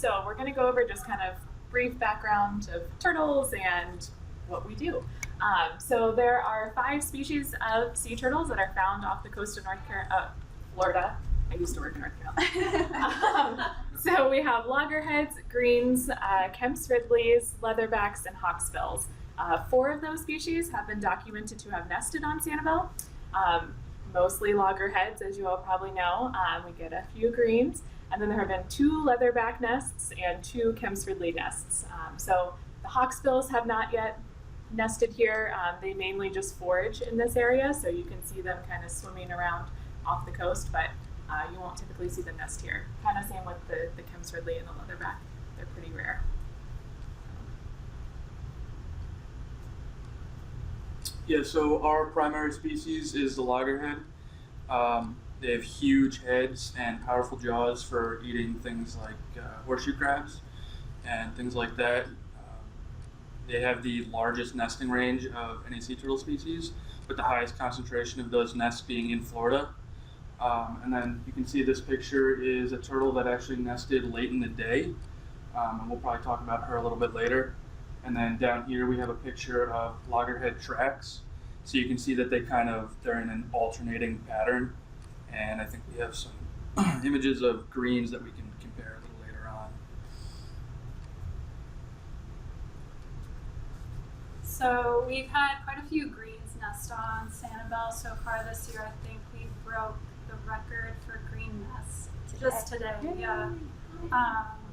So we're going to go over just kind of brief background of turtles and what we do. So there are 5 species of sea turtles that are found off the coast of Florida. I used to work in North Carolina. So we have loggerheads, greens, Kemp's Ridleys, leatherbacks, and hawksbills. 4 of those species have been documented to have nested on Sanibel. Mostly loggerheads, as you all probably know. We get a few greens, and then there have been 2 leatherback nests and 2 Kemp's Ridley nests. So the hawksbills have not yet nested here. They mainly just forage in this area, so you can see them kind of swimming around off the coast, but you won't typically see them nest here. Kind of same with the Kemp's Ridley and the leatherback. They're pretty rare. Yeah, so our primary species is the loggerhead. They have huge heads and powerful jaws for eating things like horseshoe crabs and things like that. They have the largest nesting range of any sea turtle species, with the highest concentration of those nests being in Florida. And then you can see this picture is a turtle that actually nested late in the day, and we'll probably talk about her a little bit later. And then down here we have a picture of loggerhead tracks. So you can see that they're in an alternating pattern. And I think we have some images of greens that we can compare a little later on. So we've had quite a few greens nest on Sanibel so far this year. I think we broke the record for green nests just today. Yeah.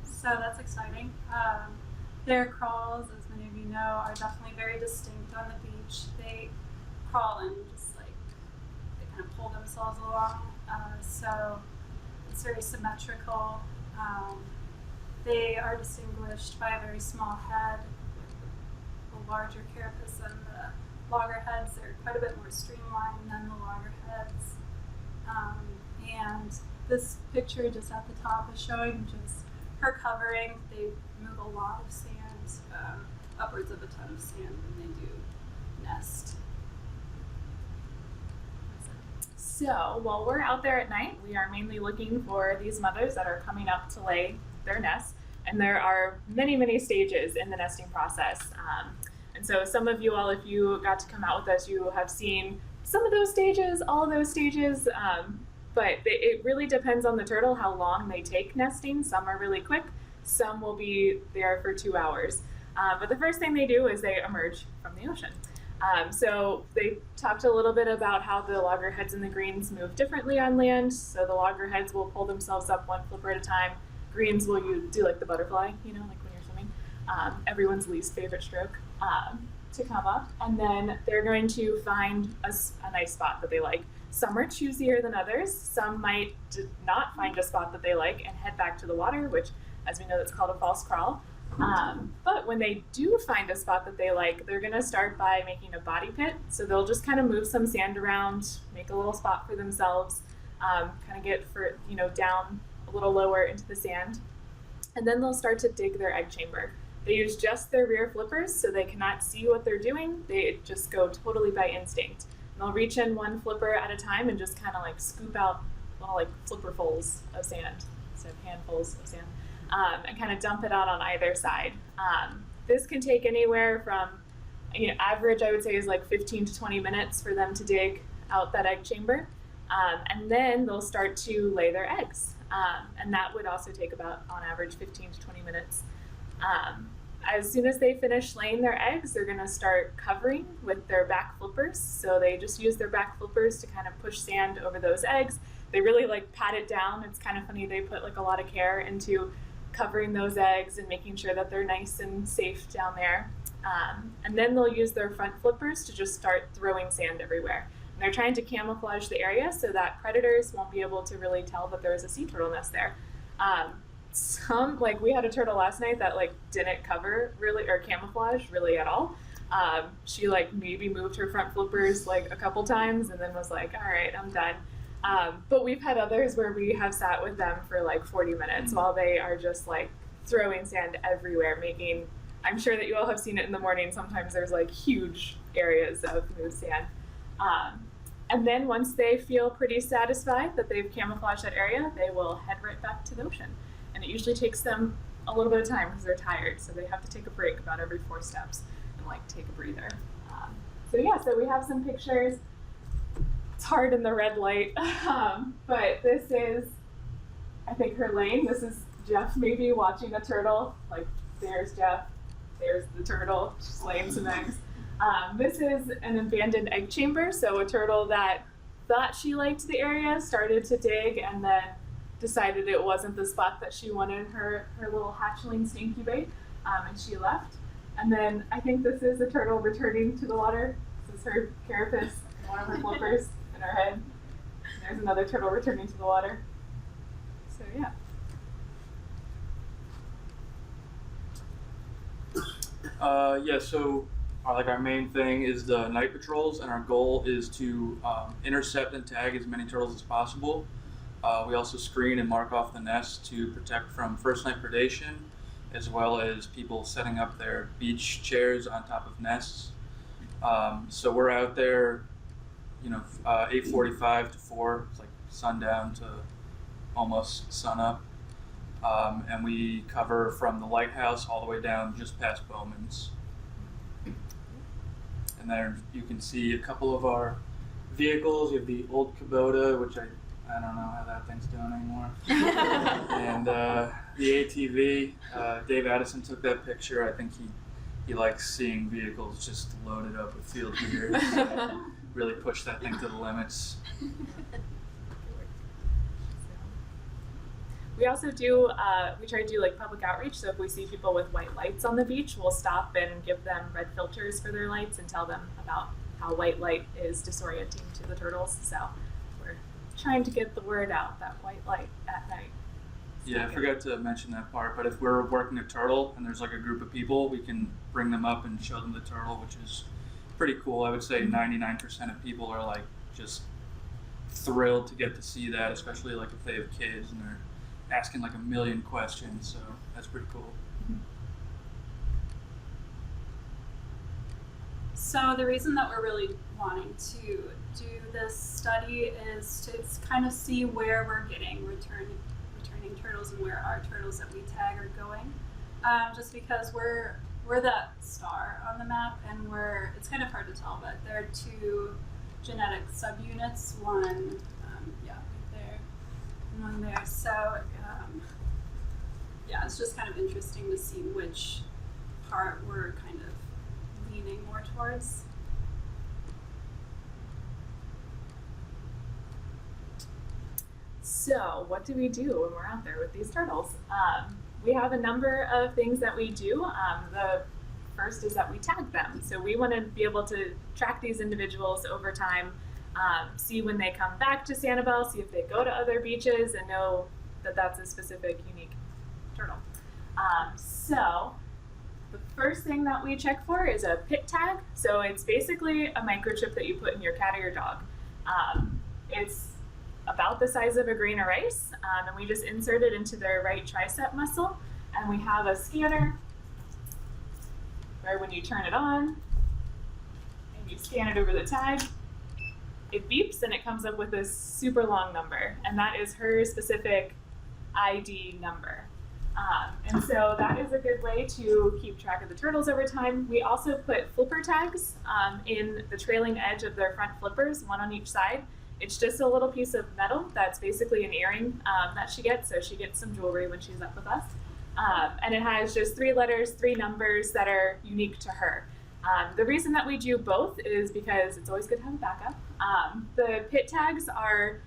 So that's exciting. Their crawls, as many of you know, are definitely very distinct on the beach. They crawl and just like, they kind of pull themselves along. So it's very symmetrical. They are distinguished by a very small head with a larger carapace than the loggerheads. They're quite a bit more streamlined than the loggerheads. And this picture just at the top is showing just her covering. They move a lot of sand, upwards of a ton of sand when they do nest. So while we're out there at night, we are mainly looking for these mothers that are coming up to lay their nests. And there are many, many stages in the nesting process. And so some of you all, if you got to come out with us, you have seen some of those stages, all of those stages. But it really depends on the turtle how long they take nesting. Some are really quick, some will be there for 2 hours. But the first thing they do is they emerge from the ocean. So they talked a little bit about how the loggerheads and the greens move differently on land. So the loggerheads will pull themselves up 1 flipper at a time. Greens will do like the butterfly, you know, like when you're swimming. Everyone's least favorite stroke to come up. And then they're going to find a nice spot that they like. Some are choosier than others. Some might not find a spot that they like and head back to the water, which, as we know, that's called a false crawl. But when they do find a spot that they like, they're going to start by making a body pit. So they'll just kind of move some sand around, make a little spot for themselves, kind of get down a little lower into the sand. And then they'll start to dig their egg chamber. They use just their rear flippers, so they cannot see what they're doing. They just go totally by instinct. They'll reach in 1 flipper at a time and just kind of like scoop out little like flipperfuls of sand, so handfuls of sand, and kind of dump it out on either side. This can take anywhere from, average I would say is like 15 to 20 minutes for them to dig out that egg chamber. And then they'll start to lay their eggs. And that would also take about, on average, 15 to 20 minutes. As soon as they finish laying their eggs, they're going to start covering with their back flippers. So they just use their back flippers to kind of push sand over those eggs. They really like pat it down. It's kind of funny. They put like a lot of care into covering those eggs and making sure that they're nice and safe down there. And then they'll use their front flippers to just start throwing sand everywhere. And they're trying to camouflage the area so that predators won't be able to really tell that there's a sea turtle nest there. We had a turtle last night that didn't cover really or camouflage really at all. She maybe moved her front flippers a couple times and then was like, all right, I'm done. But we've had others where we have sat with them for 40 minutes while they are just throwing sand everywhere, making, I'm sure that you all have seen it in the morning. Sometimes there's huge areas of moved sand. And then once they feel pretty satisfied that they've camouflaged that area, they will head right back to the ocean. And it usually takes them a little bit of time because they're tired, so they have to take a break about every 4 steps and like take a breather. So yeah, so we have some pictures. It's hard in the red light, but this is, I think, her lane. This is Jeff maybe watching a turtle. Like, there's Jeff, there's the turtle, just laying some eggs. This is an abandoned egg chamber, so a turtle that thought she liked the area, started to dig, and then decided it wasn't the spot that she wanted her little hatchlings to incubate, and she left. And then I think this is a turtle returning to the water. This is her carapace, one of her flippers in her head. And there's another turtle returning to the water. So yeah. So our main thing is the night patrols, and our goal is to intercept and tag as many turtles as possible. We also screen and mark off the nest to protect from first night predation, as well as people setting up their beach chairs on top of nests. So we're out there, 8:45 to 4, it's like sundown to almost sunup. And we cover from the lighthouse all the way down just past Bowman's. And there you can see a couple of our vehicles. You have the old Kubota, which I don't know how that thing's doing anymore. And the ATV, Dave Addison took that picture. I think he likes seeing vehicles just loaded up with field gear. Really push that thing to the limits. We also do, we try to do like public outreach. So if we see people with white lights on the beach, we'll stop and give them red filters for their lights and tell them about how white light is disorienting to the turtles. So we're trying to get the word out that white light at night. Yeah, I forgot to mention that part, but if we're working a turtle and there's like a group of people, we can bring them up and show them the turtle, which is pretty cool. I would say 99% of people are like just thrilled to get to see that, especially like if they have kids and they're asking like a million questions, so that's pretty cool. So the reason that we're really wanting to do this study is to kind of see where we're getting returning turtles and where our turtles that we tag are going. Just because we're that star on the map, and it's kind of hard to tell, but there are 2 genetic subunits, one right there and one there. So it's just kind of interesting to see which part we're kind of leaning more towards. So what do we do when we're out there with these turtles? We have a number of things that we do. The first is that we tag them. So we want to be able to track these individuals over time, see when they come back to Sanibel, see if they go to other beaches, and know that that's a specific, unique turtle. So the first thing that we check for is a pit tag. So it's basically a microchip that you put in your cat or your dog. It's about the size of a grain of rice, and we just insert it into their right tricep muscle, and we have a scanner where when you turn it on and you scan it over the tag, it beeps and it comes up with this super long number, and that is her specific ID number. And so that is a good way to keep track of the turtles over time. We also put flipper tags in the trailing edge of their front flippers, one on each side. It's just a little piece of metal that's basically an earring that she gets, so she gets some jewelry when she's up with us. And it has just 3 letters, 3 numbers that are unique to her. The reason that we do both is because it's always good to have a backup. The pit tags are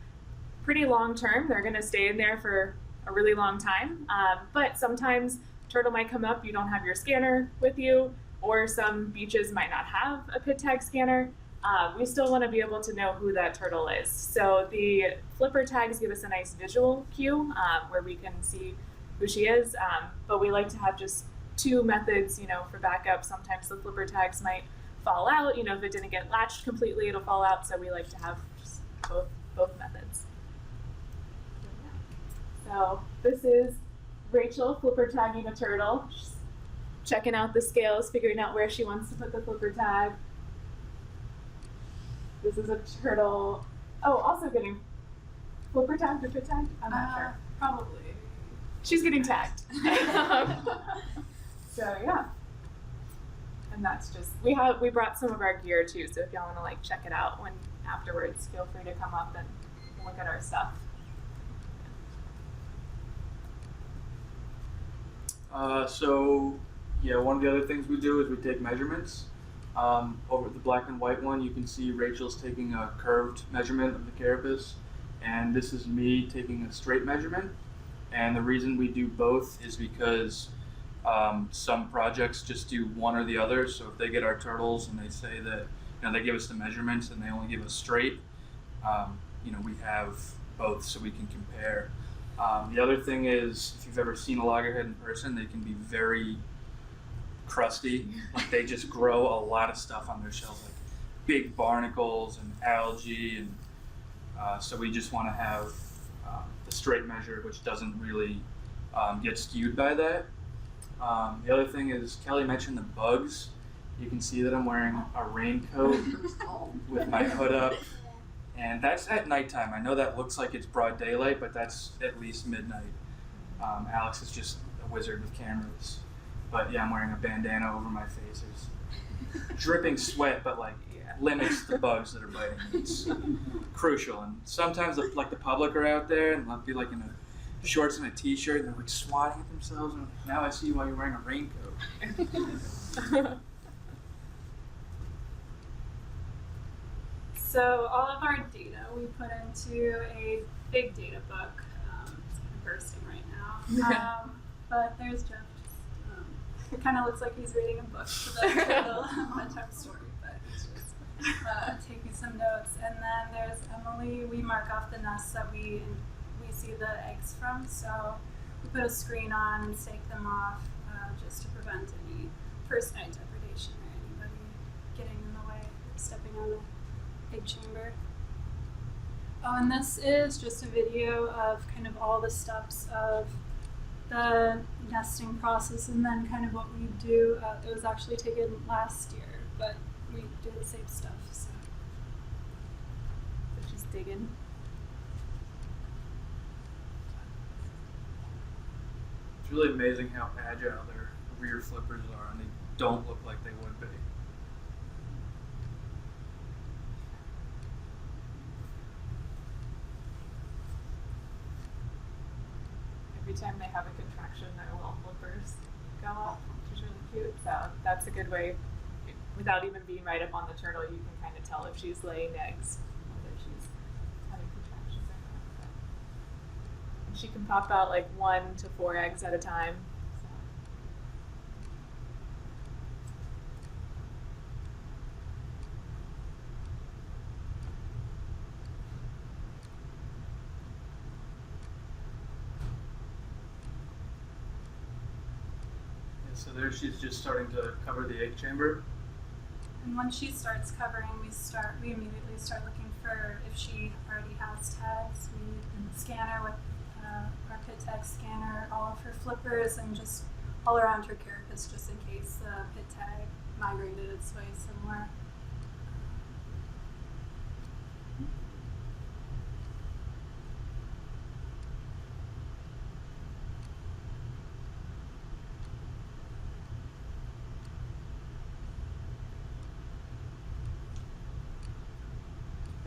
pretty long term. They're going to stay in there for a really long time. But sometimes turtle might come up, you don't have your scanner with you, or some beaches might not have a pit tag scanner. We still want to be able to know who that turtle is. So the flipper tags give us a nice visual cue where we can see who she is. But we like to have just 2 methods, for backup. Sometimes the flipper tags might fall out. If it didn't get latched completely, it'll fall out. So we like to have just both methods. So this is Rachel flipper tagging a turtle. She's checking out the scales, figuring out where she wants to put the flipper tag. This is a turtle. Oh, also getting flipper tagged or pit tagged? I'm not sure. Probably. She's getting tagged. So yeah. And that's just we brought some of our gear too, so if y'all want to like check it out when afterwards, feel free to come up and look at our stuff. So yeah, one of the other things we do is we take measurements. Over the black and white one, you can see Rachel's taking a curved measurement of the carapace, and this is me taking a straight measurement. And the reason we do both is because some projects just do one or the other. So if they get our turtles and they say that, they give us the measurements and they only give us straight, we have both so we can compare. The other thing is, if you've ever seen a loggerhead in person, they can be very crusty. Like they just grow a lot of stuff on their shells, like big barnacles and algae, and so we just want to have the straight measure, which doesn't really get skewed by that. The other thing is, Kelly mentioned the bugs. You can see that I'm wearing a raincoat with my hood up, and that's at nighttime. I know that looks like it's broad daylight, but that's at least midnight. Alex is just a wizard with cameras. But yeah, I'm wearing a bandana over my face. There's dripping sweat, but like limits the bugs that are biting me. It's crucial. And sometimes the public are out there and they'll be like in a shorts and a t-shirt and they're like swatting at themselves. And I'm like, now I see why you're wearing a raincoat. So all of our data we put into a big data book. It's kind of bursting right now. But there's Jeff. It kind of looks like he's reading a book for the little one-time story, but he's just taking some notes. And then there's Emily. We mark off the nests that we see the eggs from. So we put a screen on and stake them off just to prevent any first night depredation or anybody getting in the way, stepping on the egg chamber. Oh, and this is just a video of kind of all the steps of the nesting process, and then kind of what we do. It was actually taken last year, but we do the same stuff. So she's digging. It's really amazing how agile their rear flippers are, and they don't look like they would be. Every time they have a contraction, their little flippers go up, which is really cute. So that's a good way, without even being right up on the turtle, you can kind of tell if she's laying eggs, whether she's having contractions or not. And she can pop out like 1 to 4 eggs at a time. So there she's just starting to cover the egg chamber. and once she starts covering, we immediately start looking for if she already has tags. We scan her with our pit tag scanner, all of her flippers, and just all around her carapace, just in case the pit tag migrated its way somewhere.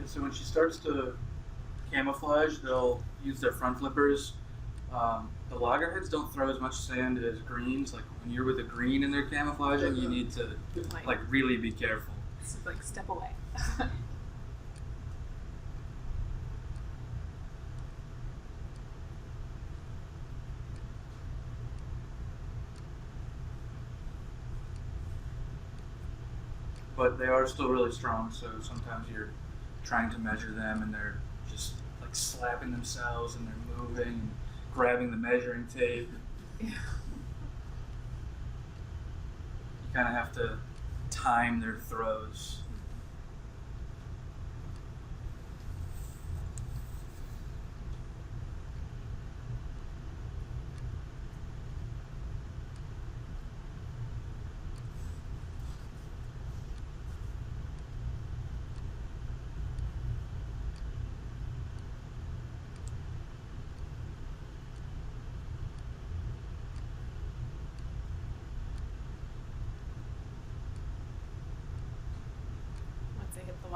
So when she starts to camouflage, they'll use their front flippers. The loggerheads don't throw as much sand as greens. Like when you're with a green and they're camouflaging, you need to like really be careful. It's like step away. But they are still really strong, so sometimes you're trying to measure them and they're just like slapping themselves and they're moving and grabbing the measuring tape. Yeah. You kind of have to time their throws.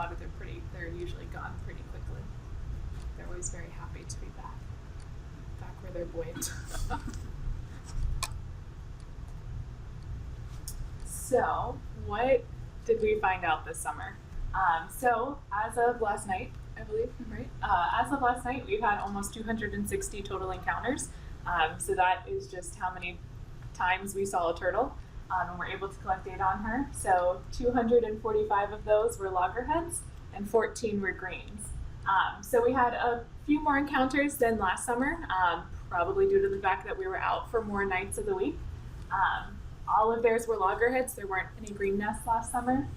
water, they're usually gone pretty quickly. They're always very happy to be back where they're buoyant. So, what did we find out this summer? So, as of last night, I believe, right? As of last night, we've had almost 260 total encounters. So that is just how many times we saw a turtle, and we're able to collect data on her. So 245 of those were loggerheads, and 14 were greens. So we had a few more encounters than last summer, probably due to the fact that we were out for more nights of the week. All of theirs were loggerheads. There weren't any green nests last summer.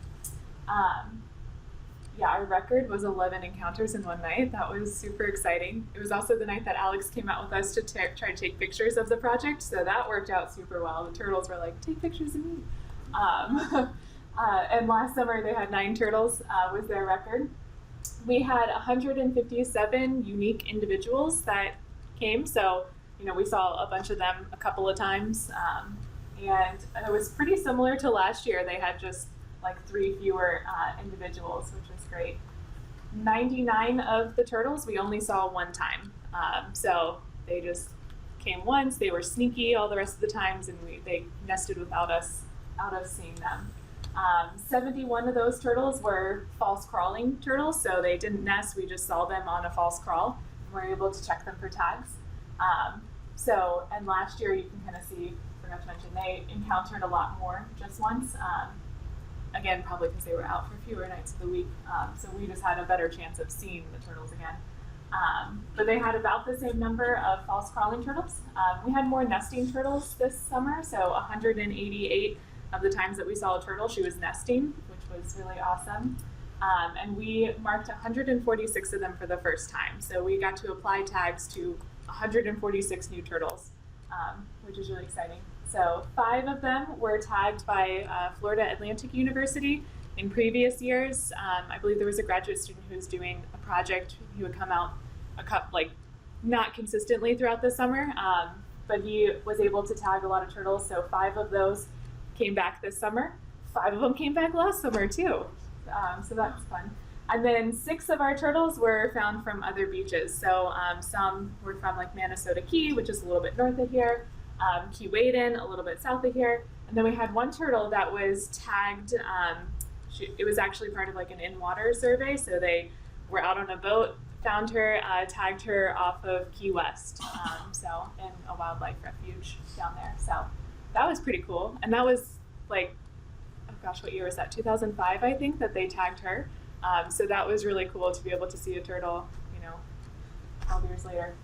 Yeah, our record was 11 encounters in one night. That was super exciting. It was also the night that Alex came out with us to try to take pictures of the project, so that worked out super well. The turtles were like, take pictures of me. And last summer they had 9 turtles, was their record. We had 157 unique individuals that came, so we saw a bunch of them a couple of times, and it was pretty similar to last year. They had just like 3 fewer individuals, which was great. 99 of the turtles we only saw one time, so they just came once. They were sneaky all the rest of the times, and they nested without us seeing them. 71 of those turtles were false crawling turtles, so they didn't nest. We just saw them on a false crawl, and we're able to check them for tags. And last year, you can kind of see, forgot to mention, they encountered a lot more just once. Again, probably because they were out for fewer nights of the week, so we just had a better chance of seeing the turtles again. But they had about the same number of false crawling turtles. We had more nesting turtles this summer, so 188 of the times that we saw a turtle, she was nesting, which was really awesome. And we marked 146 of them for the first time, so we got to apply tags to 146 new turtles, which is really exciting. So 5 of them were tagged by Florida Atlantic University in previous years. I believe there was a graduate student who was doing a project. He would come out not consistently throughout the summer, but he was able to tag a lot of turtles. So 5 of those came back this summer. 5 of them came back last summer too. So that's fun. And then 6 of our turtles were found from other beaches. So some were from like Minnesota Key, which is a little bit north of here. Keewaydin, a little bit south of here, and then we had one turtle that was tagged. It was actually part of like an in-water survey, so they were out on a boat, found her, tagged her off of Key West, so in a wildlife refuge down there. So that was pretty cool, and that was like, oh gosh, what year was that? 2005, I think, that they tagged her. So that was really cool to be able to see a turtle, 12 years later.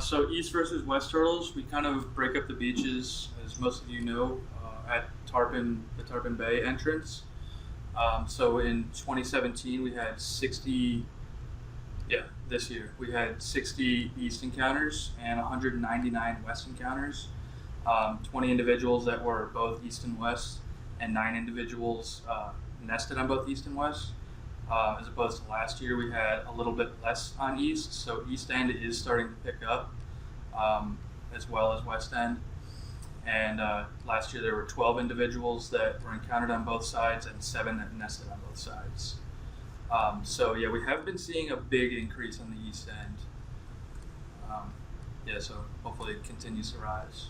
So East versus West turtles, we kind of break up the beaches, as most of you know, at the Tarpon Bay entrance. So in 2017, we had 60, this year, we had 60 East encounters and 199 West encounters. 20 individuals that were both East and West, and 9 individuals nested on both East and West. As opposed to last year, we had a little bit less on East, so East End is starting to pick up, as well as West End. And last year there were 12 individuals that were encountered on both sides and 7 that nested on both sides. So yeah, we have been seeing a big increase on the East End. So hopefully it continues to rise.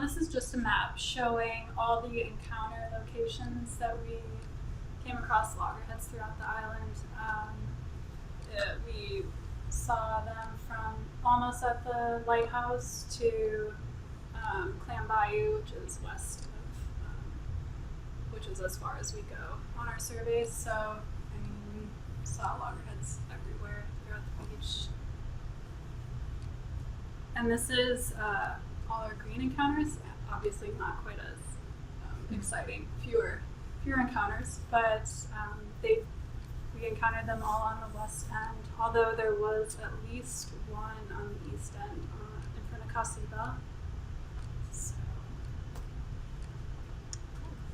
This is just a map showing all the encounter locations that we came across loggerheads throughout the island. We saw them from almost at the lighthouse to Clam Bayou, which is west of, which is as far as we go on our surveys. So, we saw loggerheads everywhere throughout the beach. And this is all our green encounters. Obviously not quite as exciting, fewer encounters, but we encountered them all on the west end, although there was at least one on the east end in front of Sanibel.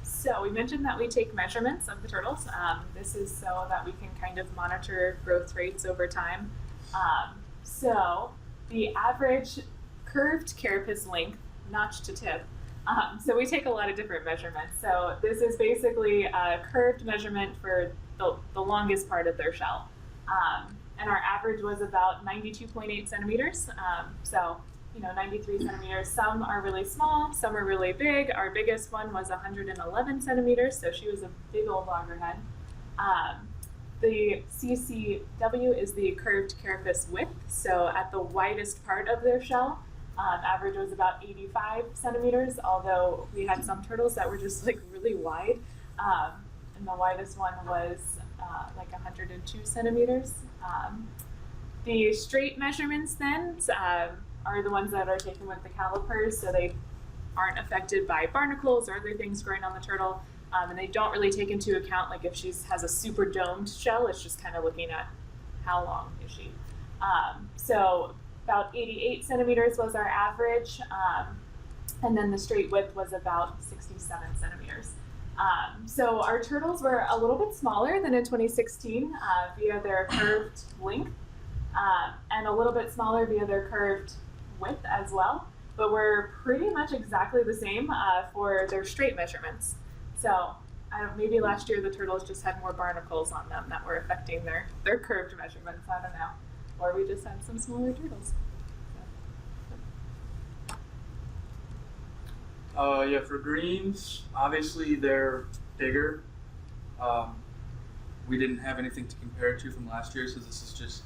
So we mentioned that we take measurements of the turtles. This is so that we can kind of monitor growth rates over time. So the average curved carapace length, notch to tip. So we take a lot of different measurements. So this is basically a curved measurement for the longest part of their shell. And our average was about 92.8 centimeters. So, 93 centimeters. Some are really small, some are really big. Our biggest one was 111 centimeters, so she was a big old loggerhead. The SCCF is the curved carapace width. So at the widest part of their shell, average was about 85 centimeters, although we had some turtles that were just like really wide. And the widest one was like 102 centimeters. The straight measurements then are the ones that are taken with the calipers, so they aren't affected by barnacles or other things growing on the turtle. And they don't really take into account like if she has a super domed shell, it's just kind of looking at how long is she. So about 88 centimeters was our average, and then the straight width was about 67 centimeters. So our turtles were a little bit smaller than in 2016 via their curved length, and a little bit smaller via their curved width as well, but we're pretty much exactly the same for their straight measurements. So maybe last year the turtles just had more barnacles on them that were affecting their curved measurements, I don't know. Or we just had some smaller turtles. Yeah, for greens, obviously they're bigger. We didn't have anything to compare it to from last year, so this is just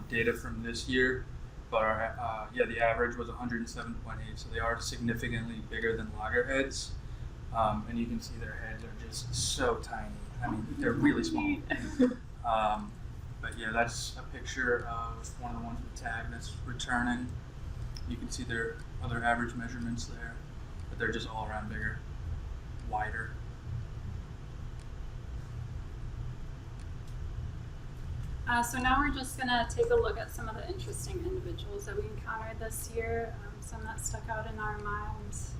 data from this year. But our, the average was 107.8, so they are significantly bigger than loggerheads. And you can see their heads are just so tiny. I mean, they're really small. But yeah, that's a picture of one of the ones with tag that's returning. You can see their other average measurements there, but they're just all around bigger, wider. So now we're just gonna take a look at some of the interesting individuals that we encountered this year, some that stuck out in our minds.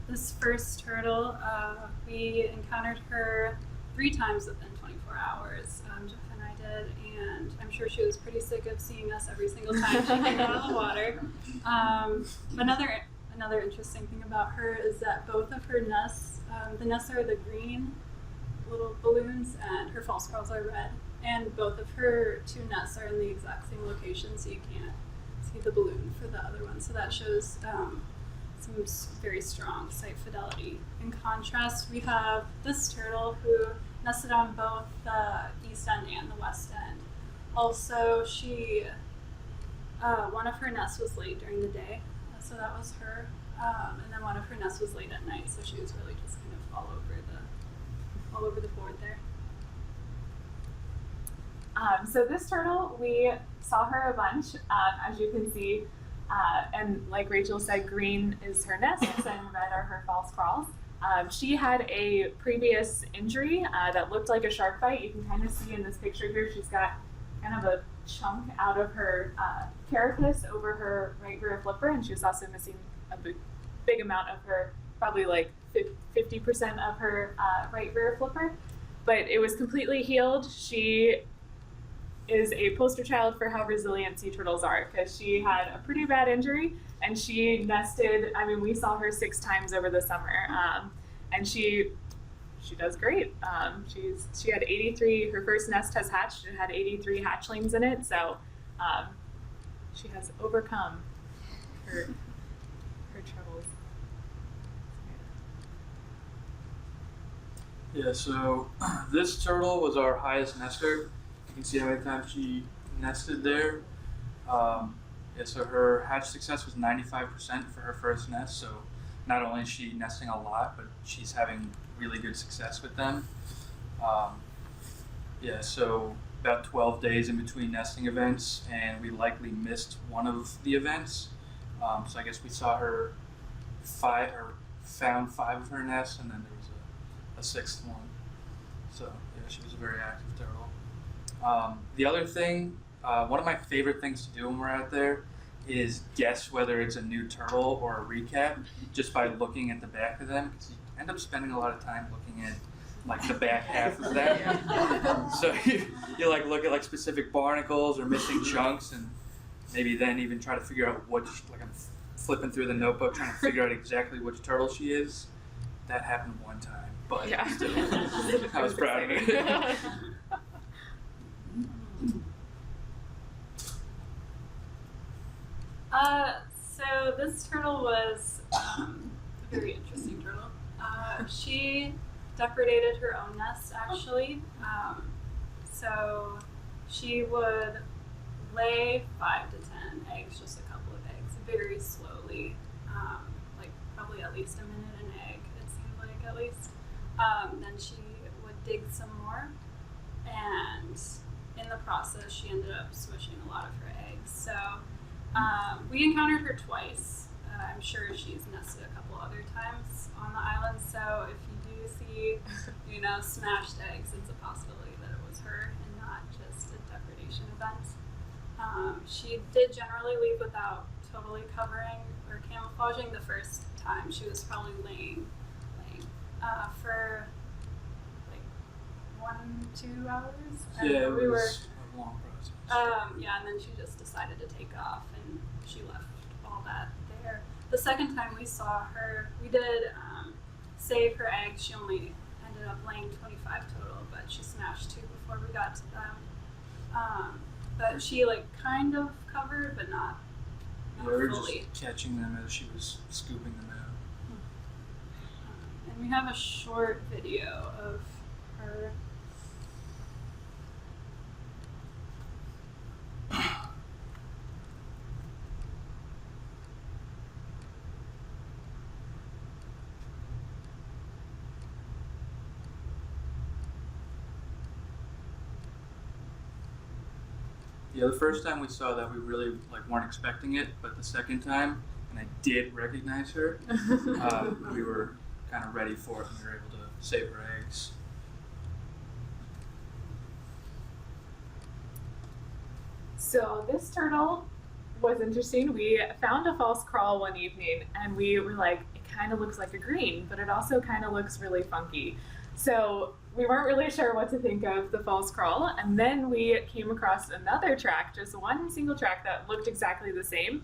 This first turtle, we encountered her 3 times within 24 hours. Jeff and I did, and I'm sure she was pretty sick of seeing us every single time she came out of the water. Another interesting thing about her is that both of her nests, the nests are the green little balloons, and her false pearls are red. And both of her 2 nests are in the exact same location, so you can't see the balloon for the other one. So that shows some very strong site fidelity. In contrast, we have this turtle who nested on both the east end and the west end. Also, she one of her nests was laid during the day, so that was her, and then one of her nests was laid at night, so she was really just kind of all over the board there. So this turtle, we saw her a bunch, as you can see, and like Rachel said, green is her nest and red are her false crawls. She had a previous injury that looked like a shark bite. You can kind of see in this picture here, she's got kind of a chunk out of her carapace over her right rear flipper, and she was also missing a big amount of her, probably like 50% of her right rear flipper. But it was completely healed. She is a poster child for how resilient sea turtles are, because she had a pretty bad injury and she nested, I mean, we saw her 6 times over the summer, and she does great. She had 83, her first nest has hatched, it had 83 hatchlings in it, so she has overcome her troubles. Yeah, so this turtle was our highest nester. You can see how many times she nested there. So her hatch success was 95% for her first nest. So not only is she nesting a lot, but she's having really good success with them. So about 12 days in between nesting events, and we likely missed one of the events. So I guess we saw her found 5 of her nests, and then there was a 6th one. So yeah, she was a very active turtle. The other thing, one of my favorite things to do when we're out there is guess whether it's a new turtle or a recap just by looking at the back of them, because you end up spending a lot of time looking at like the back half of them. So you like look at like specific barnacles or missing chunks, and maybe then even try to figure out which, like I'm flipping through the notebook trying to figure out exactly which turtle she is. That happened one time, but still, I was proud of it. So this turtle was a very interesting turtle. She depredated her own nest, actually. So she would lay 5 to 10 eggs, just a couple of eggs, very slowly, like probably at least a minute an egg, it seemed like at least. Then she would dig some more, and in the process she ended up swishing a lot of her eggs. So we encountered her twice. I'm sure she's nested a couple other times on the island, so if you do see, smashed eggs, it's a possibility that it was her and not just a depredation event. She did generally leave without totally covering or camouflaging the first time. She was probably laying for like 1-2 hours. Yeah, And it was a long process. and then she just decided to take off and she left all that there. The second time we saw her, we did save her eggs. She only ended up laying 25 total, but she smashed 2 before we got to them. But she kind of covered, but not We were fully. just catching them as she was scooping them out. And we have a short video of her. Yeah, the first time we saw that, we really weren't expecting it, but the second time, and I did recognize her, we were kind of ready for it, and we were able to save her eggs. So this turtle was interesting. We found a false crawl one evening, and we were like, it kind of looks like a green, but it also kind of looks really funky. So we weren't really sure what to think of the false crawl, and then we came across another track, just one single track that looked exactly the same.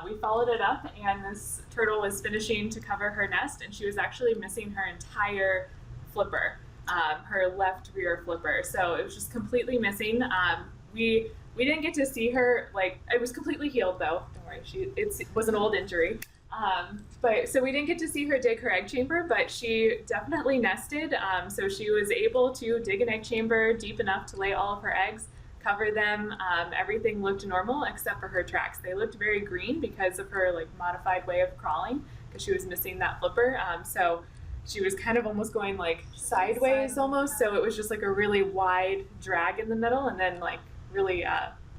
We followed it up, and this turtle was finishing to cover her nest, and she was actually missing her entire flipper, her left rear flipper. So it was just completely missing. We didn't get to see her, it was completely healed though, don't worry, it was an old injury. So we didn't get to see her dig her egg chamber, but she definitely nested. So she was able to dig an egg chamber deep enough to lay all of her eggs, cover them. Everything looked normal except for her tracks. They looked very green because of her modified way of crawling, because she was missing that flipper. So she was kind of almost going sideways almost. So it was just a really wide drag in the middle, and then really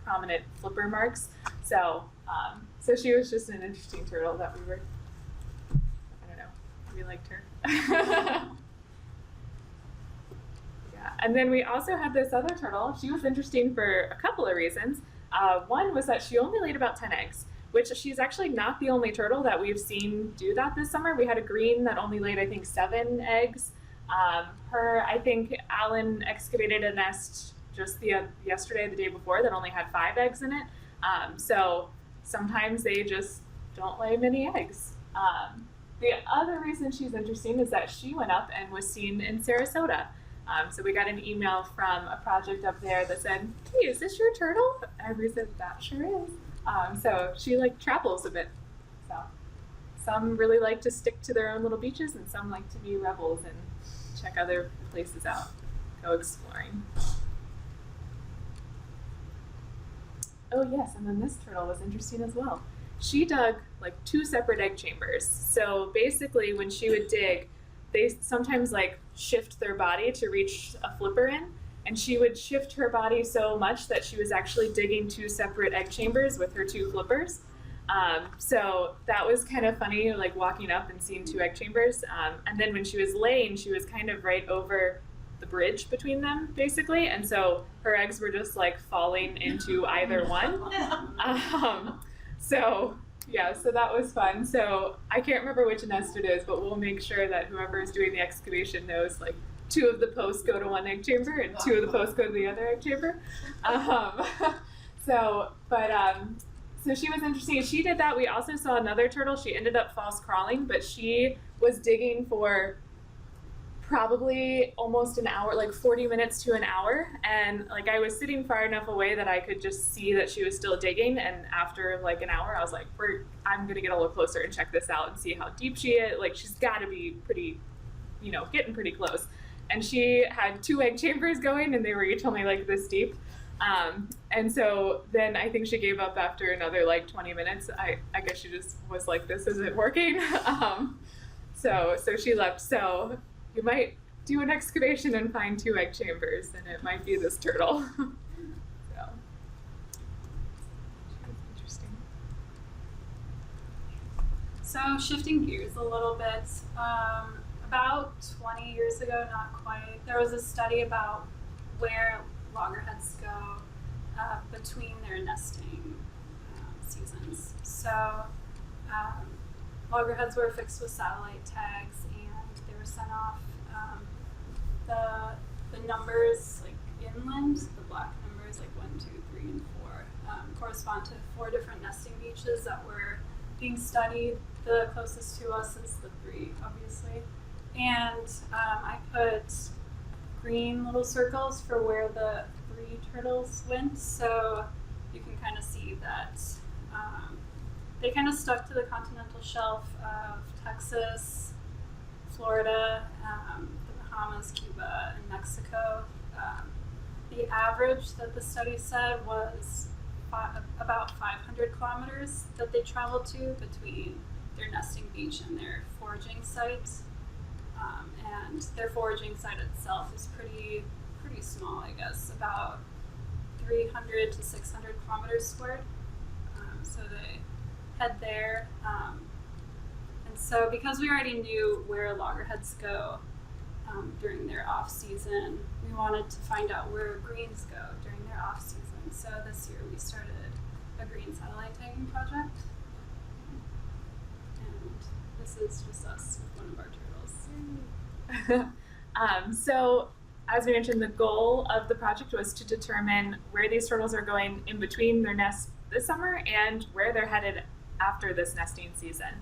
prominent flipper marks. So she was just an interesting turtle that we liked her. Yeah, and then we also had this other turtle. She was interesting for a couple of reasons. One was that she only laid about 10 eggs, which she's actually not the only turtle that we've seen do that this summer. We had a green that only laid, I think, 7 eggs. I think Alan excavated a nest just yesterday, the day before, that only had 5 eggs in it. So sometimes they just don't lay many eggs. The other reason she's interesting is that she went up and was seen in Sarasota. So we got an email from a project up there that said, "Hey, is this your turtle?" And we said, "That sure is." So she travels a bit. So some really like to stick to their own little beaches, and some like to be rebels and check other places out, go exploring. Oh yes, and then this turtle was interesting as well. She dug 2 separate egg chambers. So basically when she would dig, they sometimes shift their body to reach a flipper in, and she would shift her body so much that she was actually digging 2 separate egg chambers with her 2 flippers. So that was kind of funny, walking up and seeing 2 egg chambers. And then when she was laying, she was kind of right over the bridge between them, basically, and so her eggs were just falling into either one. So that was fun. So I can't remember which nest it is, but we'll make sure that whoever is doing the excavation knows 2 of the posts go to one egg chamber and 2 of the posts go to the other egg chamber. so she was interesting. She did that. We also saw another turtle. She ended up false crawling, but she was digging for probably almost an hour, like 40 minutes to an hour. And like I was sitting far enough away that I could just see that she was still digging. And after like an hour, I was like, I'm gonna get a little closer and check this out and see how deep she is. Like she's gotta be pretty, getting pretty close. And she had 2 egg chambers going and they were each only like this deep. And so then I think she gave up after another like 20 minutes. I guess she just was like, this isn't working. So she left. So you might do an excavation and find 2 egg chambers, and it might be this turtle. So interesting. So shifting gears a little bit, about 20 years ago, not quite, there was a study about where loggerheads go between their nesting seasons. So loggerheads were fixed with satellite tags, and they were sent off. The numbers, like inland, the black numbers, like 1, 2, 3, and 4, correspond to 4 different nesting beaches that were being studied. The closest to us is the 3, obviously. And I put green little circles for where the 3 turtles went, so you can kind of see that they kind of stuck to the continental shelf of Texas, Florida, the Bahamas, Cuba, and Mexico. The average that the study said was about 500 kilometers that they traveled to between their nesting beach and their foraging site. And their foraging site itself is pretty small, I guess, about 300 to 600 kilometers squared. So they head there. And so because we already knew where loggerheads go during their off season, we wanted to find out where greens go during their off season. So this year we started a green satellite tagging project. And this is just us with one of our turtles. So as we mentioned, the goal of the project was to determine where these turtles are going in between their nests this summer and where they're headed after this nesting season.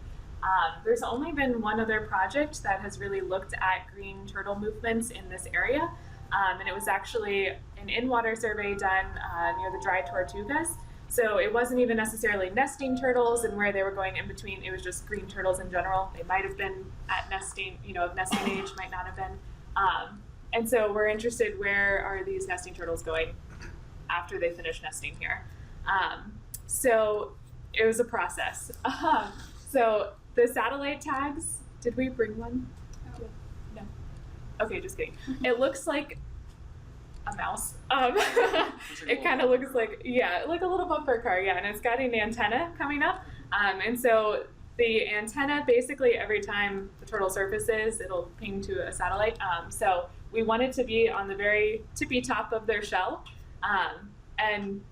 There's only been one other project that has really looked at green turtle movements in this area, and it was actually an in-water survey done near the dry Tortugas. So it wasn't even necessarily nesting turtles and where they were going in between. It was just green turtles in general. They might have been at nesting, of nesting age, might not have been. And so we're interested, where are these nesting turtles going after they finish nesting here? So it was a process. So the satellite tags, did we bring one? No. Okay, just kidding. It looks like a mouse. It kind of looks like, like a little bumper car, and it's got an antenna coming up. And so the antenna, basically every time the turtle surfaces, it'll ping to a satellite. So we want it to be on the very tippy top of their shell, and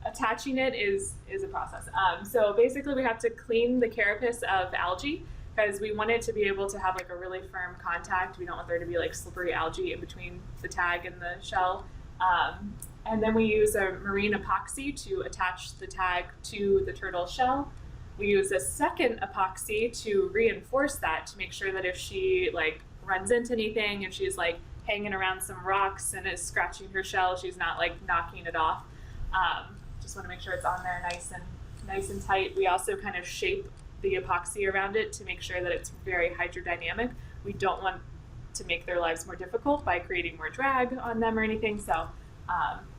attaching it is a process. So basically we have to clean the carapace of algae, because we want it to be able to have like a really firm contact. We don't want there to be like slippery algae in between the tag and the shell. And then we use a marine epoxy to attach the tag to the turtle shell. We use a second epoxy to reinforce that, to make sure that if she like runs into anything, if she's like hanging around some rocks and is scratching her shell, she's not like knocking it off. Just want to make sure it's on there nice and tight. We also kind of shape the epoxy around it to make sure that it's very hydrodynamic. We don't want to make their lives more difficult by creating more drag on them or anything, so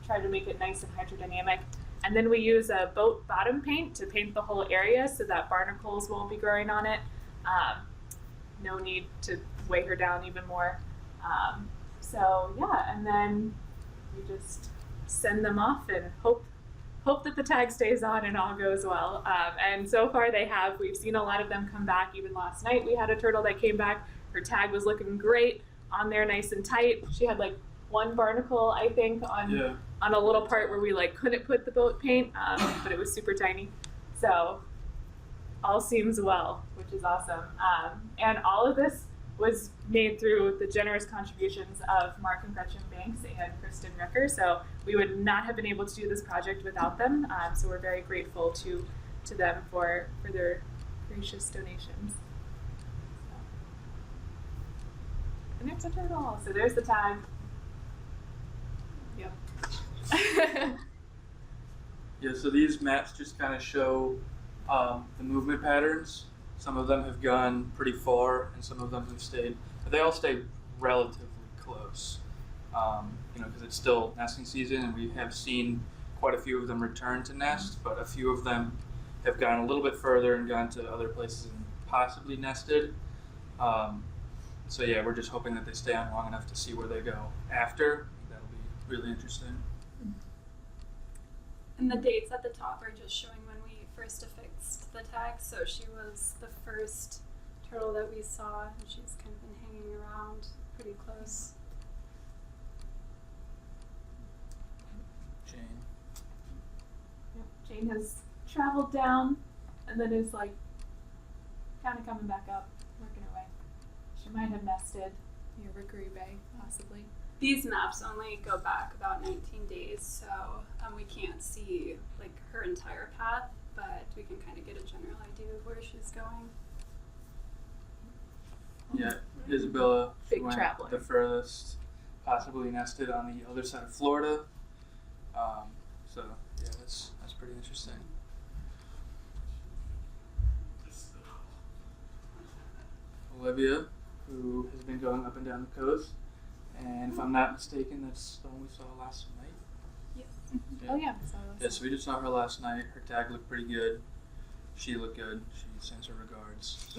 try to make it nice and hydrodynamic. And then we use a boat bottom paint to paint the whole area so that barnacles won't be growing on it. No need to weigh her down even more. And then we just send them off and hope that the tag stays on and all goes well. And so far they have. We've seen a lot of them come back. Even last night we had a turtle that came back. Her tag was looking great on there, nice and tight. She had like one barnacle, I think, on a little part where we like couldn't put the boat paint, but it was super tiny. So all seems well, which is awesome. And all of this was made through the generous contributions of Mark and Gretchen Banks and Kristen Ricker. So we would not have been able to do this project without them. So we're very grateful to to them for their gracious donations. So. And there's a turtle. So there's the tag. Yep. Yeah, so these maps just kind of show the movement patterns. Some of them have gone pretty far, and some of them have stayed. But they all stay relatively close, because it's still nesting season, and we have seen quite a few of them return to nest, but a few of them have gone a little bit further and gone to other places and possibly nested. So yeah, we're just hoping that they stay on long enough to see where they go after. That'll be really interesting. And the dates at the top are just showing when we first affixed the tag. So she was the first turtle that we saw, and she's kind of been hanging around pretty close. Jane. Yep. Jane has traveled down and then is like kind of coming back up, working her way. She might have nested near Rookery Bay, possibly. These maps only go back about 19 days, so we can't see like her entire path, but we can kind of get a general idea of where she's going. Yeah, Isabella Big went traveler. the furthest, possibly nested on the other side of Florida. So yeah, that's pretty interesting. Olivia, who has been going up and down the coast, and if I'm not mistaken, that's the one we saw last night. Yes. Oh yeah. Yeah, so we just saw her last night. Her tag looked pretty good. She looked good. She sends her regards.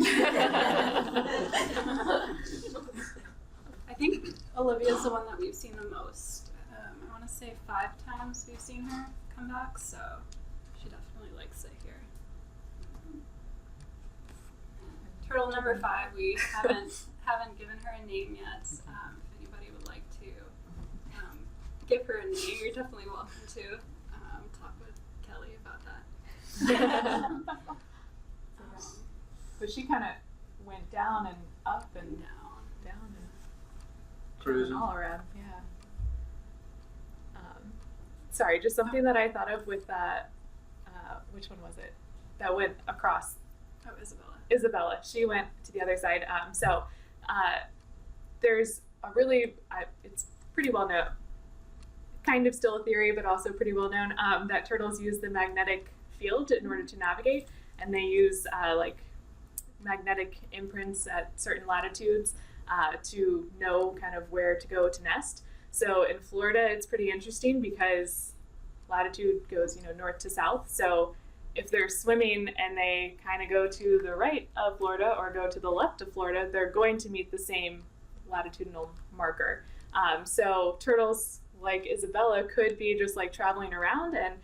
I think Olivia's the one that we've seen the most. I want to say 5 times we've seen her come back, so she definitely likes it here. Turtle number 5, we haven't given her a name yet. If anybody would like to give her a name, you're definitely welcome to talk with Kelly about that. But she kind of went down and up and down and Cruising. all around. Yeah. Sorry, just something that I thought of with that. Which one was it? That went across. Oh, Isabella. Isabella. She went to the other side. There's a really, it's pretty well known, kind of still a theory, but also pretty well known, that turtles use the magnetic field in order to navigate, and they use magnetic imprints at certain latitudes to know kind of where to go to nest. So in Florida, it's pretty interesting because latitude goes, north to south. So if they're swimming and they kind of go to the right of Florida or go to the left of Florida, they're going to meet the same latitudinal marker. So turtles like Isabella could be just like traveling around, and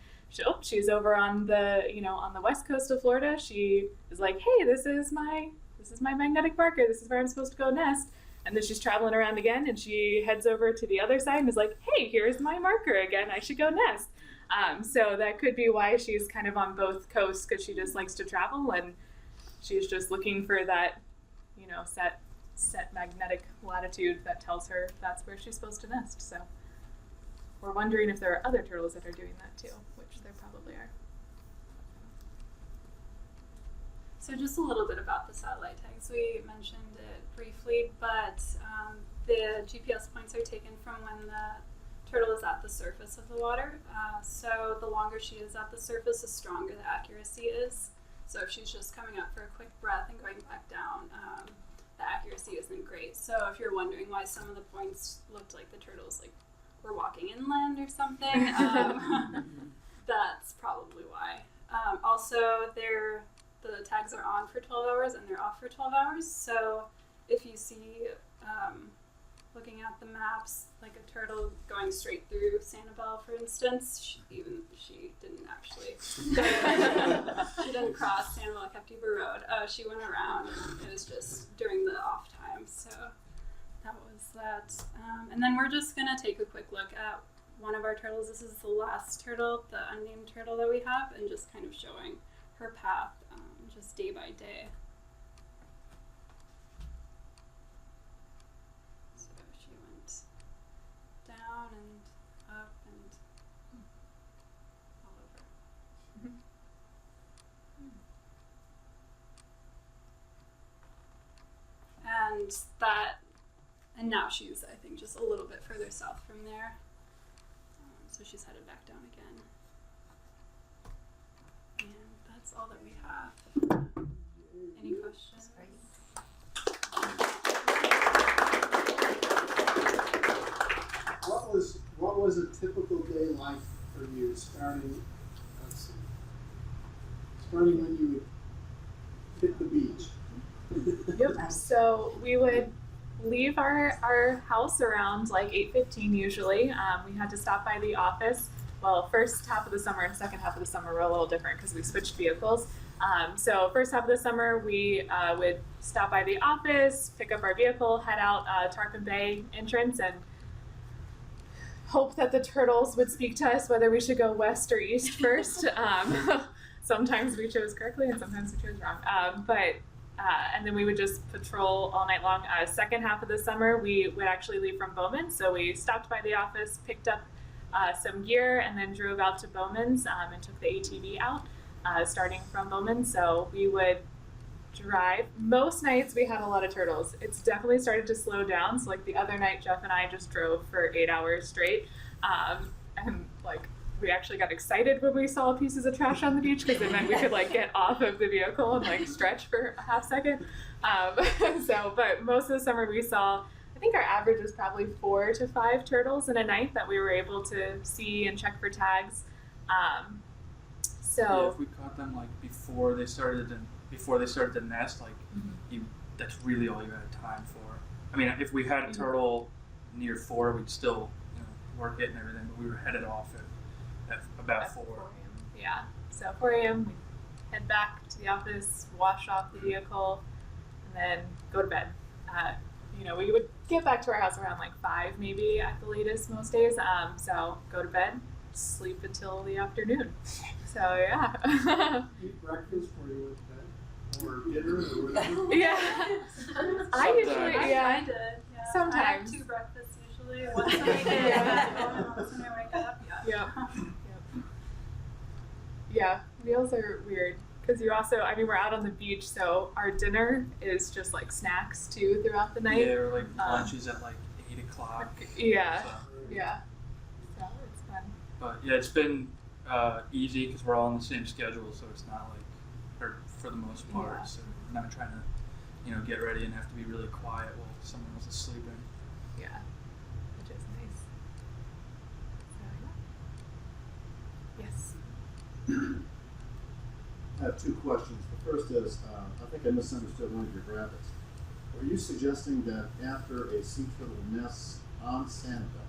she's over on the on the west coast of Florida. She is like, hey, this is my magnetic marker. This is where I'm supposed to go nest. And then she's traveling around again, and she heads over to the other side and is like, hey, here's my marker again. I should go nest. So that could be why she's kind of on both coasts, because she just likes to travel, and she's just looking for that, set magnetic latitude that tells her that's where she's supposed to nest. So we're wondering if there are other turtles that are doing that too, which there probably are. So just a little bit about the satellite tags. We mentioned it briefly, but the GPS points are taken from when the turtle is at the surface of the water. So the longer she is at the surface, the stronger the accuracy is. So if she's just coming up for a quick breath and going back down, the accuracy isn't great. So if you're wondering why some of the points looked like the turtles were walking inland or something, that's probably why. Also, the tags are on for 12 hours and they're off for 12 hours. So if you see, looking at the maps, like a turtle going straight through Sanibel, for instance, she didn't actually. She didn't cross Sanibel Captiva Road. She went around, and it was just during the off time. So that was that. And then we're just gonna take a quick look at one of our turtles. This is the last turtle, the unnamed turtle that we have, and just kind of showing her path, just day by day. So she went down and up and all over. and now she's, I think, just a little bit further south from there. So she's headed back down again. And that's all that we have. Any questions? What was a typical day like for you starting when you would hit the beach? Yep. So we would leave our house around like 8:15 usually. We had to stop by the office. Well, first half of the summer and second half of the summer were a little different because we switched vehicles. So first half of the summer, we would stop by the office, pick up our vehicle, head out Tarpon Bay entrance, and hope that the turtles would speak to us whether we should go west or east first. Sometimes we chose correctly and sometimes we chose wrong. And then we would just patrol all night long. Second half of the summer, we would actually leave from Bowman. So we stopped by the office, picked up some gear, and then drove out to Bowman's and took the ATV out, starting from Bowman. So we would drive. Most nights we had a lot of turtles. It's definitely started to slow down. So like the other night, Jeff and I just drove for 8 hours straight. And like we actually got excited when we saw pieces of trash on the beach because it meant we could like get off of the vehicle and like stretch for a half second. But most of the summer we saw, I think our average was probably 4 to 5 turtles in a night that we were able to see and check for tags. Yeah, if we caught them like before they started to nest, like that's really all you had time for. I mean, if we had a turtle near 4, we'd still work it and everything, but we were headed off at about 4. Yeah, so 4 a.m. we head back to the office, wash off the vehicle, and then go to bed. We would get back to our house around like 5 maybe at the latest most days. So go to bed, sleep until the afternoon. So yeah. Eat breakfast before you went to bed, or dinner, or whatever. Yeah. I usually, I did. Yeah. Sometimes. I have 2 breakfasts usually. Once when I get and once when I wake up. Yeah. Yeah. Meals are weird because you also, we're out on the beach, so our dinner is just like snacks too throughout the night. Yeah, or like lunches at like 8 o'clock. Yeah. So. Yeah. So it's fun. But yeah, it's been easy because we're all on the same schedule, so it's not like, or for the most part, so we're not trying to, get ready and have to be really quiet while someone else is sleeping. Yeah, which is nice. So, yes. I have 2 questions. The first is, I think I misunderstood one of your graphics. Were you suggesting that after a sea turtle nests on Sanibel,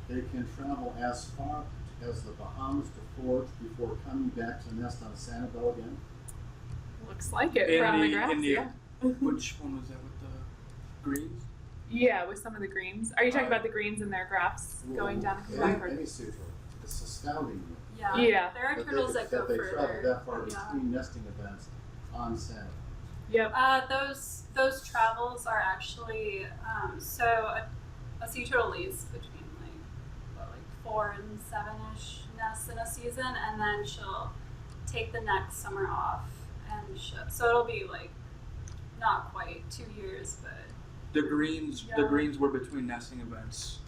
they can travel as far as the Bahamas to forage before coming back to nest on Sanibel again? Looks like it from the graphs, yeah. Which one was that with the greens? Yeah, with some of the greens. Are you talking about the greens in their graphs going down and coming back? Any sea turtle. It's astounding. Yeah. There are turtles that go they further. travel that far between nesting events on Sanibel. Yep. Those travels are actually so a sea turtle leaves between like 4 and 7-ish nests in a season, and then she'll take the next summer off, and so it'll be like not quite 2 years, but the greens were between nesting events.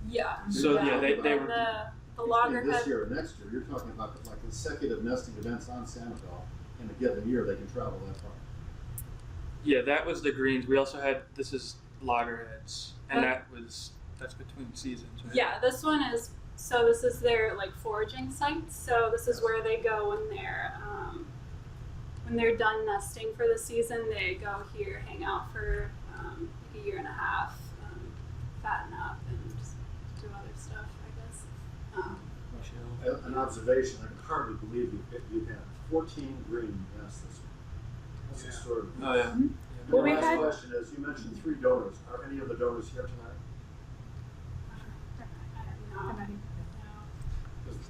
yeah. So they were. The Loggerhead. This year or next year, you're talking about like consecutive nesting events on Sanibel in a given year. They can travel that far. Yeah, that was the greens. We also had, this is Loggerheads, and that's between seasons, right? Yeah, this is their like foraging site. So this is where they go when they're done nesting for the season. They go here, hang out for like a year and a half, fatten up, and just do other stuff, I guess. An observation, I can hardly believe you had 14 green nests this week. That's extraordinary. Oh yeah. Mm-hmm. Well, we my had- last question is, you mentioned 3 donors. Are any of the donors here tonight?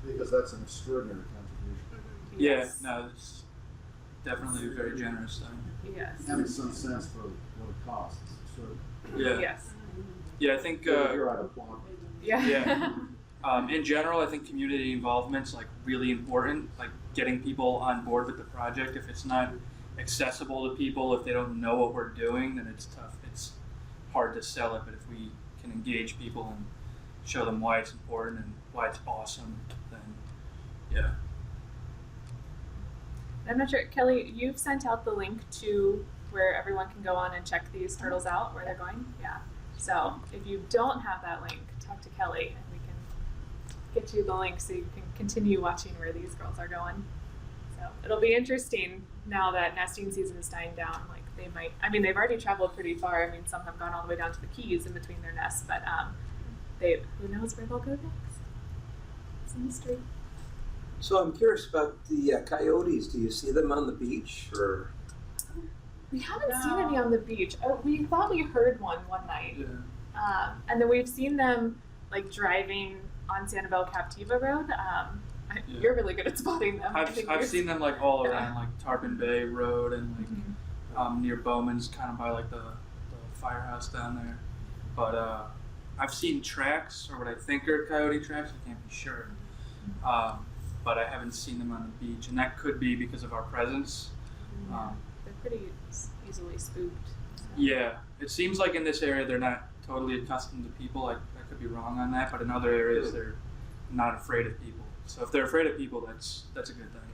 Because that's an extraordinary contribution. Yeah, no, it's definitely a very generous thing. Yes. Having some sense for what it costs. Yeah. Yes. Yeah, I think. Here I applaud. Yeah. Yeah. In general, I think community involvement's like really important. Like getting people on board with the project. If it's not accessible to people. If they don't know what we're doing, then it's tough. It's hard to sell it. But if we can engage people and show them why it's important and why it's awesome, then yeah. I'm not sure, Kelly, you've sent out the link to where everyone can go on and check these turtles out, where they're going? Yeah. So if you don't have that link, talk to Kelly and we can get you the link so you can continue watching where these girls are going. So it'll be interesting now that nesting season is dying down. Like they might, I mean, they've already traveled pretty far. I mean, some have gone all the way down to the Keys in between their nests, but who knows where they'll go next? It's a mystery. So I'm curious about the coyotes. Do you see them on the beach, or? We haven't seen any on the beach. We thought we heard one night. Yeah. And then we've seen them like driving on Sanibel Captiva Road. You're really good at spotting them. I've seen them like all around, like Tarpon Bay Road and like near Bowman's, kind of by like the firehouse down there. But I've seen tracks, or what I think are coyote tracks. I can't be sure. But I haven't seen them on the beach, and that could be because of our presence. They're pretty easily spooked. So. Yeah, it seems like in this area they're not totally accustomed to people. I could be wrong on that, but in other areas they're not afraid of people. So if they're afraid of people, that's a good thing.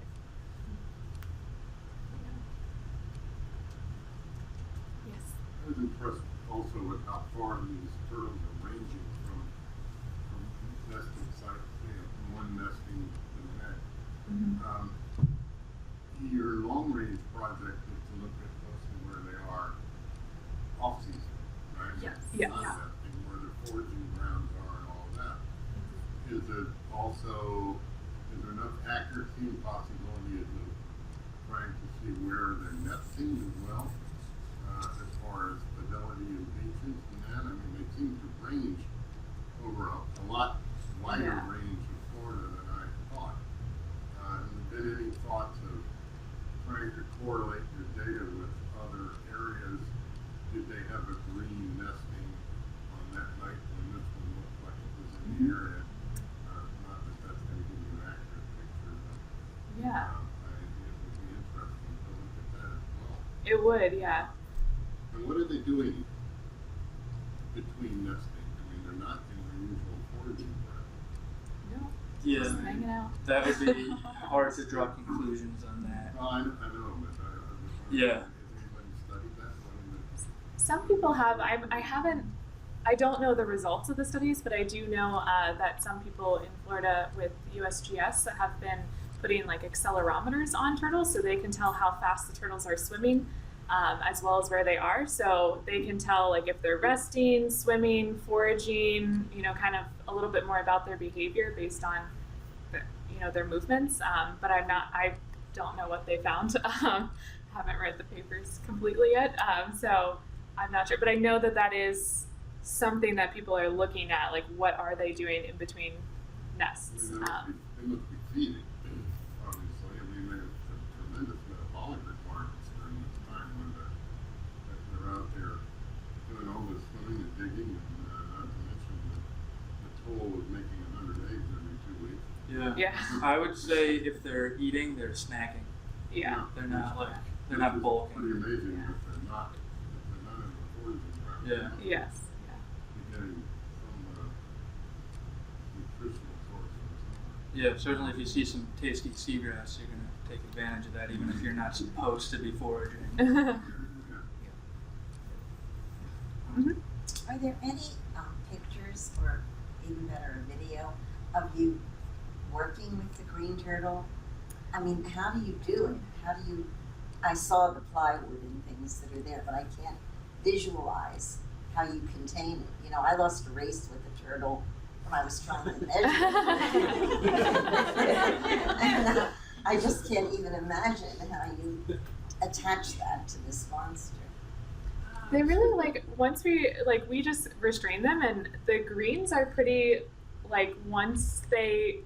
Yes. I was impressed also with how far these turtles are ranging from nesting sites, from one nesting to the next. Your long-range project is to look at closely where they are off-season, right? Yes. Yeah. Non-nesting, where their foraging grounds are and all of that. Is there enough accuracy and possibility of trying to see where they're nesting as well, as far as fidelity of beaches and that? I mean, they seem to range over a lot wider range of Florida than I thought. Have there been any thoughts of trying to correlate your data with other areas? Did they have a green nesting on that night when this one looked like it was in the area? Not that that's going to give you an accurate picture, but Yeah. it would be interesting to look at that as well. It would, yeah. And what are they doing between nesting? I mean, they're not in their usual foraging ground. No. Yeah, Just hanging out. that would be hard to draw conclusions on that. Well, I know, but I was Yeah. Has anybody studied that? Some people have. I don't know the results of the studies, but I do know that some people in Florida with USGS have been putting like accelerometers on turtles so they can tell how fast the turtles are swimming, as well as where they are. So they can tell like if they're resting, swimming, foraging, kind of a little bit more about their behavior based on their movements. But I don't know what they found. Haven't read the papers completely yet. So I'm not sure, but I know that is something that people are looking at, like what are they doing in between nests? They must be feeding, obviously. I mean, they have tremendous metabolic requirements during this time when they're out there doing all this swimming and digging, and not to mention the toll of making 100 eggs every 2 weeks. Yeah. I would say if they're eating, they're snacking. Yeah. They're not bulking. Pretty amazing if they're not in the foraging ground. Yeah. Yes. You're getting some nutritional source from somewhere. Yeah, certainly if you see some tasty seagrass, you're going to take advantage of that, even if you're not supposed to be foraging. Yeah. Are there any pictures, or even better, a video of you working with the green turtle? I mean, how do you do it? I saw the plywood and things that are there, but I can't visualize how you contain it. I lost a race with a turtle when I was trying to measure it. And, I just can't even imagine how you attach that to this monster. They really once we just restrain them, and the greens are pretty once they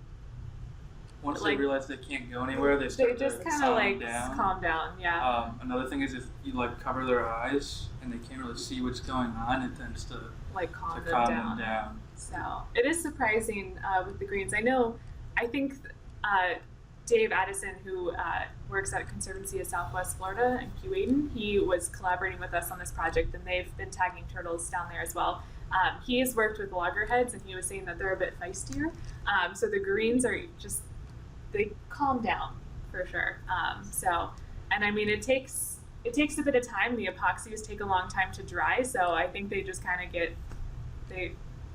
realize they can't go anywhere, they start just to kind of down. calm down. Yeah. Another thing is if you cover their eyes and they can't really see what's going on, it tends to Calm them down. So it is surprising with the greens. I think Dave Addison, who works at Conservancy of Southwest Florida in Keewaydin, he was collaborating with us on this project, and they've been tagging turtles down there as well. He's worked with Loggerheads, and he was saying that they're a bit feistier. So the greens are just, they calm down for sure. And I mean, it takes a bit of time. The epoxies take a long time to dry, so I think they just kind of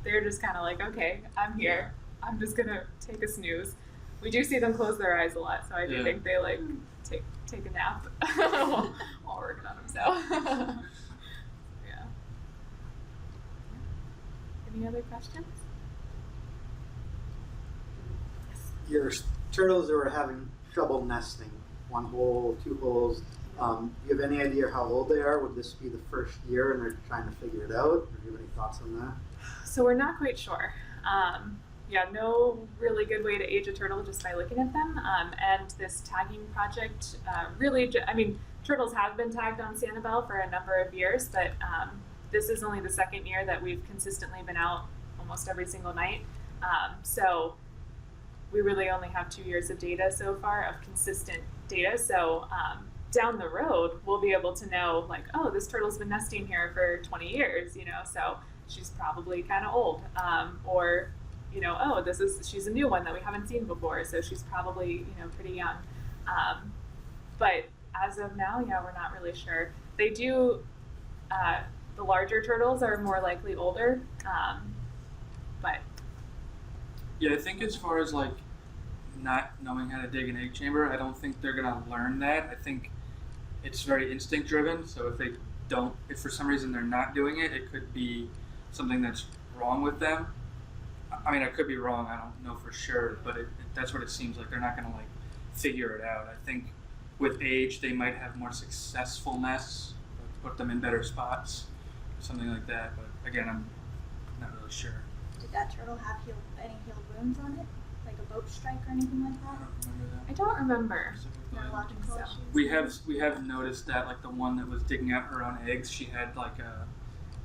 they're just kind of like, okay, I'm here. I'm just gonna take a snooze. We do see them close their eyes a lot, so I do think they like take a nap while working on them. So yeah. Any other questions? Your turtles that were having trouble nesting, 1 hole, 2 holes, do you have any idea how old they are? Would this be the first year and they're trying to figure it out? Or do you have any thoughts on that? So we're not quite sure. Yeah, no really good way to age a turtle just by looking at them. And this tagging project I mean, turtles have been tagged on Sanibel for a number of years, but this is only the 2nd year that we've consistently been out almost every single night. So we really only have 2 years of data so far, of consistent data. So down the road, we'll be able to know, like, oh, this turtle's been nesting here for 20 years, you know, so she's probably kind of old. Or, you know, oh, she's a new one that we haven't seen before, so she's probably, you know, pretty young. But as of now, yeah, we're not really sure. They do, the larger turtles are more likely older, but. Yeah, I think as far as like not knowing how to dig an egg chamber, I don't think they're gonna learn that. I think it's very instinct driven, so if for some reason they're not doing it, it could be something that's wrong with them. I mean, I could be wrong, I don't know for sure, but that's what it seems like. They're not gonna like figure it out. I think with age, they might have more successful nests, put them in better spots, or something like that, but again, I'm not really sure. Did that turtle have any healed wounds on it? Like a boat strike or anything like I that? don't remember that. I don't remember. Neurological issues? We have noticed that, like the one that was digging out her own eggs, she had like a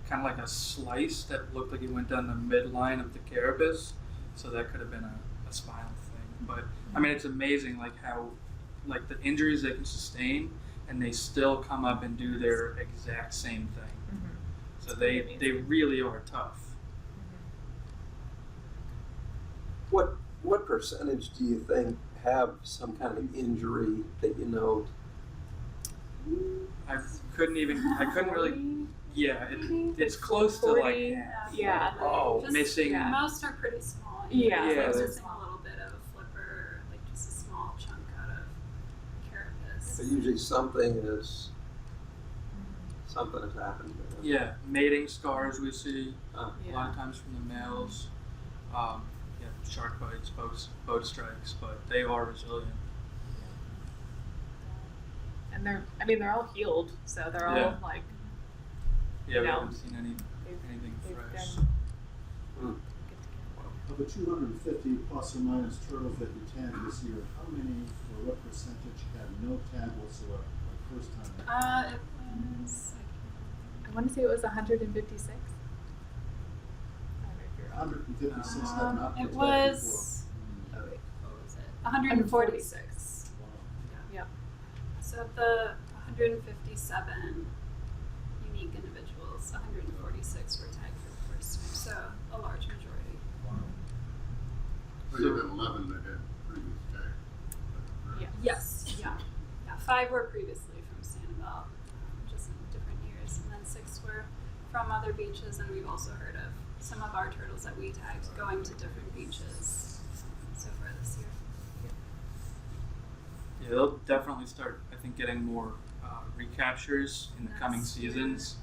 kind of like a slice that looked like it went down the midline of the carapace, so that could have been a spinal thing. But I mean, it's amazing like how like the injuries they can sustain, and they still come up and do their exact same thing. So they really are tough. What percentage do you think have some kind of injury that you know? I couldn't really. Yeah, it's close to like half. Yeah. Oh, Just, missing. Yeah. Most are pretty small. Yeah. Yeah. Like missing a little bit of flipper, like just a small chunk out of carapace. So usually something has happened to them. Yeah, mating scars we see a lot Yeah. of times from the males. Yeah, shark bites, boat strikes, but they are resilient. And they're all healed, so they're all Yeah. like, Yeah, we No. haven't seen anything they've fresh. been Mm. good to go. Of the 250 plus or minus turtles that you tagged this year, how many or what percentage had no tag whatsoever, like first time? It was I want to say it was 156. 156 have not been it tagged was. before. Oh wait, what was it? 146. Wow. Yep. So of the 157 unique individuals, 146 were tagged for the first time. So a large majority. Wow. So you had 11 that had previous tag. Yeah. Yes. Yeah. 5 were previously from Sanibel, just in different years, and then 6 were from other beaches. And we've also heard of some of our turtles that we tagged going to different beaches so far this year. Yeah, they'll definitely start, I think, getting more recaptures in the coming seasons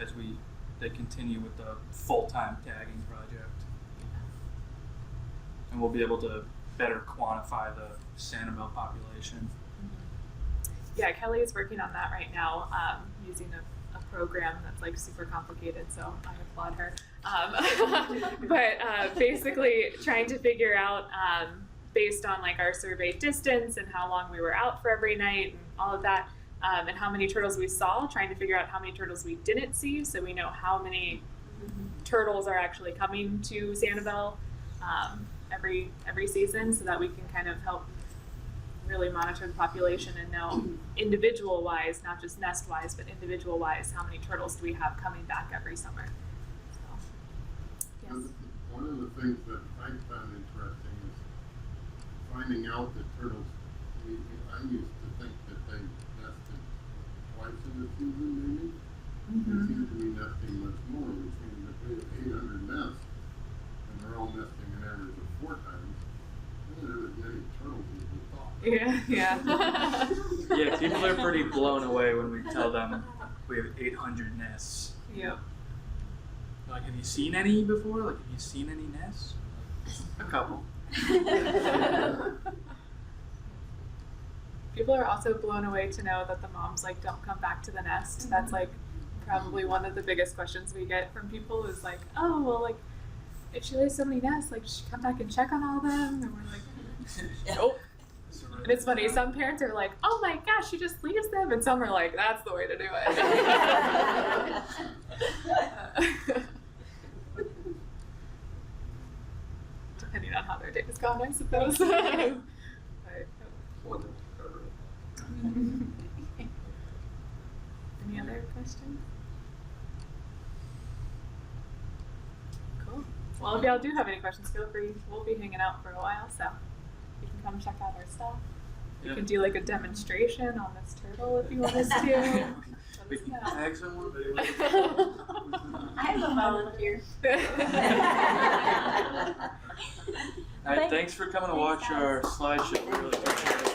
as they continue with the full-time tagging project. And we'll be able to better quantify the Sanibel population. Yeah, Kelly is working on that right now, using a program that's like super complicated, so I applaud her. But basically trying to figure out, based on like our survey distance and how long we were out for every night and all of that, and how many turtles we saw, trying to figure out how many turtles we didn't see, so we know how many turtles are actually coming to Sanibel. every season so that we can kind of help really monitor the population and know individual wise, not just nest wise, but individual wise, how many turtles do we have coming back every summer. So, yes. One of the things that I found interesting is finding out that turtles, I used to think that they nested twice in the season maybe. They seem to be nesting much more, which means that we have 800 nests, and they're all nesting an average of 4 times. There are as many turtles as we thought. Yeah. Yeah, people are pretty blown away when we tell them we have 800 nests. Yep. Like, have you seen any before? Like, have you seen any nests? A couple. People are also blown away to know that the moms like don't come back to the nest. That's like probably one of the biggest questions we get from people is like, oh well, like if she lays so many nests, like should she come back and check on all of them? And we're like, nope. And it's funny, some parents are like, oh my gosh, she just leaves them, and some are like, that's the way to do it. Depending on how their day has gone, I suppose. But, any other questions? Cool. Well, if y'all do have any questions, feel free. We'll be hanging out for a while, so you can come check out our stuff. We can do like a demonstration on this turtle if you want us to. We can tag someone. I'm a volunteer. All right, thanks for coming to watch our slideshow. We really appreciate it.